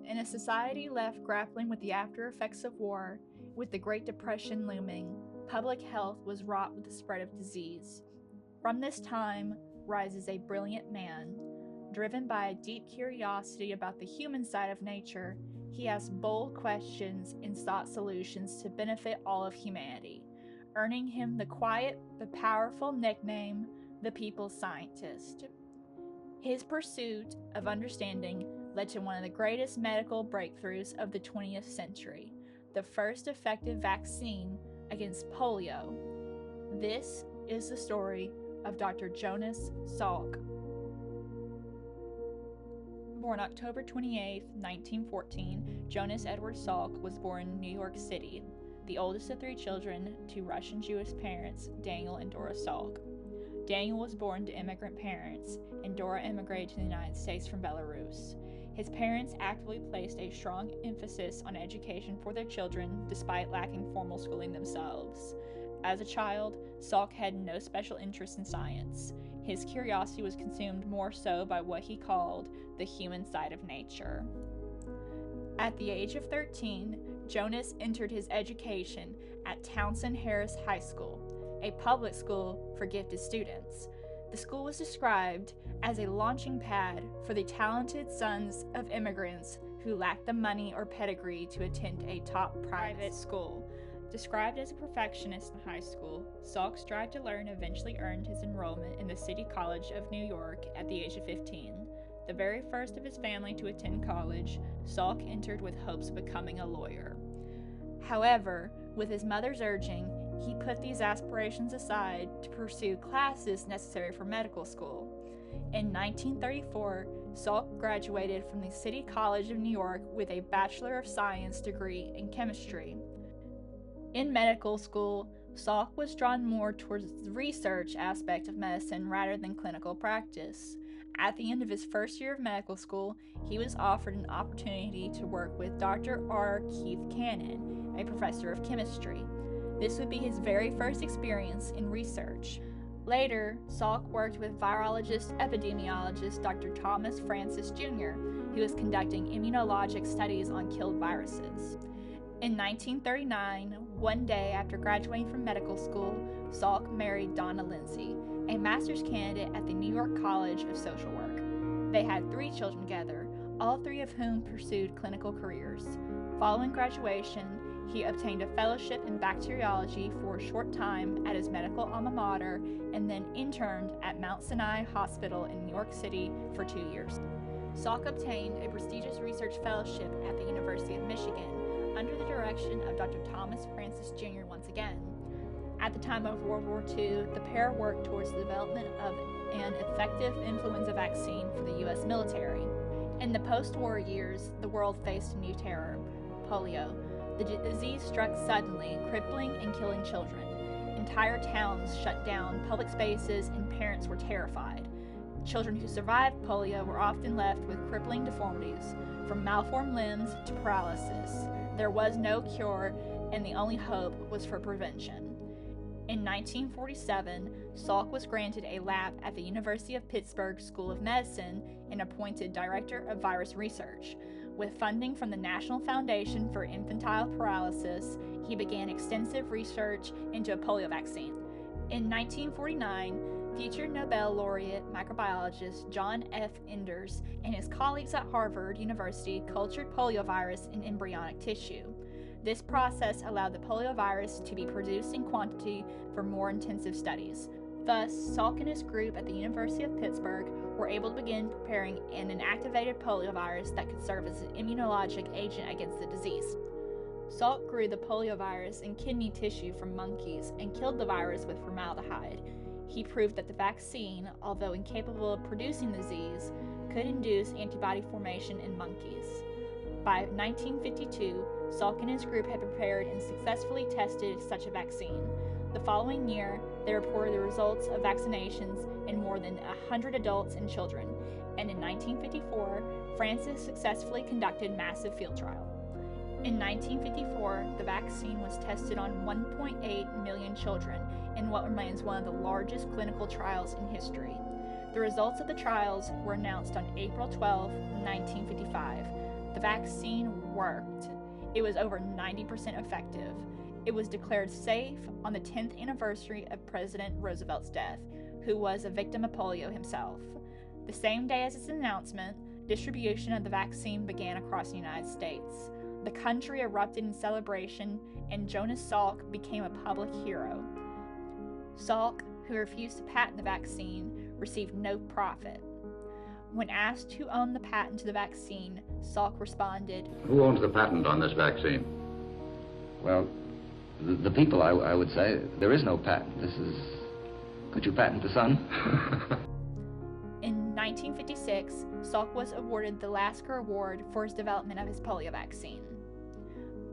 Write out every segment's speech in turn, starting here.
In a society left grappling with the after effects of war, with the Great Depression looming, public health was wrought with the spread of disease. From this time rises a brilliant man. Driven by a deep curiosity about the human side of nature, he asked bold questions and sought solutions to benefit all of humanity, earning him the quiet but powerful nickname, the People's Scientist. His pursuit of understanding led to one of the greatest medical breakthroughs of the 20th century, the first effective vaccine against polio. This is the story of Dr. Jonas Salk. Born October 28, 1914, Jonas Edward Salk was born in New York City, the oldest of 3 children to Russian Jewish parents, Daniel and Dora Salk. Daniel was born to immigrant parents, and Dora immigrated to the United States from Belarus. His parents actively placed a strong emphasis on education for their children despite lacking formal schooling themselves. As a child, Salk had no special interest in science. His curiosity was consumed more so by what he called the human side of nature. At the age of 13, Jonas entered his education at Townsend Harris High School, a public school for gifted students. The school was described as a launching pad for the talented sons of immigrants who lacked the money or pedigree to attend a top private school. Described as a perfectionist in high school, Salk strived to learn and eventually earned his enrollment in the City College of New York at the age of 15. The very first of his family to attend college, Salk entered with hopes of becoming a lawyer. However, with his mother's urging, he put these aspirations aside to pursue classes necessary for medical school. In 1934, Salk graduated from the City College of New York with a Bachelor of Science degree in chemistry. In medical school, Salk was drawn more towards the research aspect of medicine rather than clinical practice. At the end of his first year of medical school, he was offered an opportunity to work with Dr. R. Keith Cannon, a professor of chemistry. This would be his very first experience in research. Later, Salk worked with virologist epidemiologist Dr. Thomas Francis Jr., who was conducting immunologic studies on killed viruses. In 1939, one day after graduating from medical school, Salk married Donna Lindsay, a master's candidate at the New York College of Social Work. They had 3 children together, all 3 of whom pursued clinical careers. Following graduation, he obtained a fellowship in bacteriology for a short time at his medical alma mater and then interned at Mount Sinai Hospital in New York City for 2 years. Salk obtained a prestigious research fellowship at the University of Michigan under the direction of Dr. Thomas Francis Jr. once again. At the time of World War II, the pair worked towards the development of an effective influenza vaccine for the U.S. military. In the post-war years, the world faced a new terror, polio. The disease struck suddenly, crippling and killing children. Entire towns shut down public spaces and parents were terrified. Children who survived polio were often left with crippling deformities, from malformed limbs to paralysis. There was no cure, and the only hope was for prevention. In 1947, Salk was granted a lab at the University of Pittsburgh School of Medicine and appointed Director of Virus Research. With funding from the National Foundation for Infantile Paralysis, he began extensive research into a polio vaccine. In 1949, future Nobel laureate microbiologist John F. Enders and his colleagues at Harvard University cultured poliovirus in embryonic tissue. This process allowed the poliovirus to be produced in quantity for more intensive studies. Thus, Salk and his group at the University of Pittsburgh were able to begin preparing an inactivated poliovirus that could serve as an immunologic agent against the disease. Salk grew the poliovirus in kidney tissue from monkeys and killed the virus with formaldehyde. He proved that the vaccine, although incapable of producing the disease, could induce antibody formation in monkeys. By 1952, Salk and his group had prepared and successfully tested such a vaccine. The following year, They reported the results of vaccinations in more than 100 adults and children, and in 1954, Francis successfully conducted massive field trial. In 1954, the vaccine was tested on 1.8 million children in what remains one of the largest clinical trials in history. The results of the trials were announced on April 12, 1955. The vaccine worked. It was over 90% effective. It was declared safe on the 10th anniversary of President Roosevelt's death, who was a victim of polio himself. The same day as its announcement, distribution of the vaccine began across the United States. The country erupted in celebration, and Jonas Salk became a public hero. Salk, who refused to patent the vaccine, received no profit. When asked who owned the patent to the vaccine, Salk responded, "Who owns the patent on this vaccine?" Well, the people, I would say. There is no patent. This is... Could you patent the sun? In 1956, Salk was awarded the Lasker Award for his development of his polio vaccine.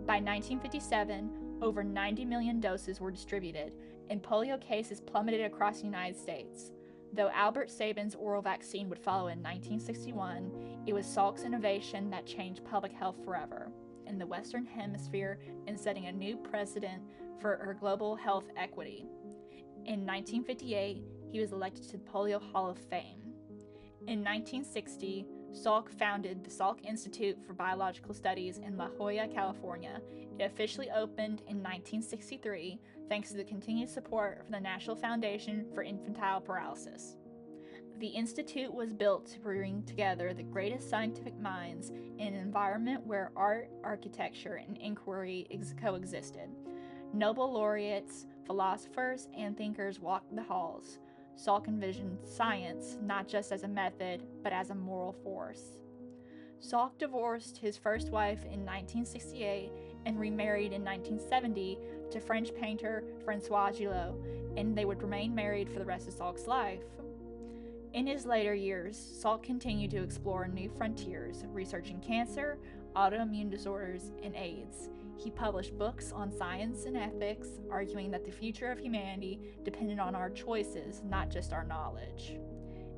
By 1957, over 90 million doses were distributed, and polio cases plummeted across the United States. Though Albert Sabin's oral vaccine would follow in 1961, it was Salk's innovation that changed public health forever in the Western Hemisphere and setting a new precedent for global health equity. In 1958, he was elected to the Polio Hall of Fame. In 1960, Salk founded the Salk Institute for Biological Studies in La Jolla, California. It officially opened in 1963 thanks to the continued support from the National Foundation for Infantile Paralysis. The institute was built to bring together the greatest scientific minds in an environment where art, architecture, and inquiry coexisted. Nobel laureates, philosophers, and thinkers walked the halls. Salk envisioned science not just as a method, but as a moral force. Salk divorced his first wife in 1968 and remarried in 1970 to French painter François Gillot, and they would remain married for the rest of Salk's life. In his later years, Salk continued to explore new frontiers, researching cancer, autoimmune disorders, and AIDS. He published books on science and ethics, arguing that the future of humanity depended on our choices, not just our knowledge.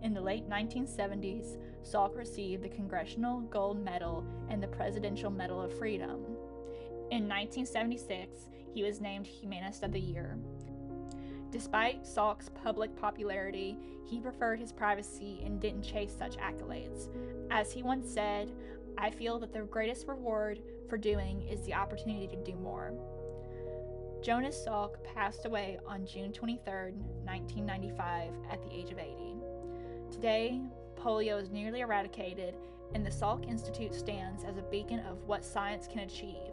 In the late 1970s, Salk received the Congressional Gold Medal and the Presidential Medal of Freedom. In 1976, he was named Humanist of the Year. Despite Salk's public popularity, he preferred his privacy and didn't chase such accolades. As he once said, "I feel that the greatest reward for doing is the opportunity to do more." Jonas Salk passed away on June 23, 1995, at the age of 80. Today, polio is nearly eradicated, and the Salk Institute stands as a beacon of what science can achieve.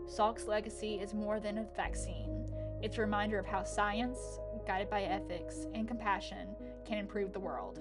Salk's legacy is more than a vaccine. It's a reminder of how science, guided by ethics and compassion, can improve the world.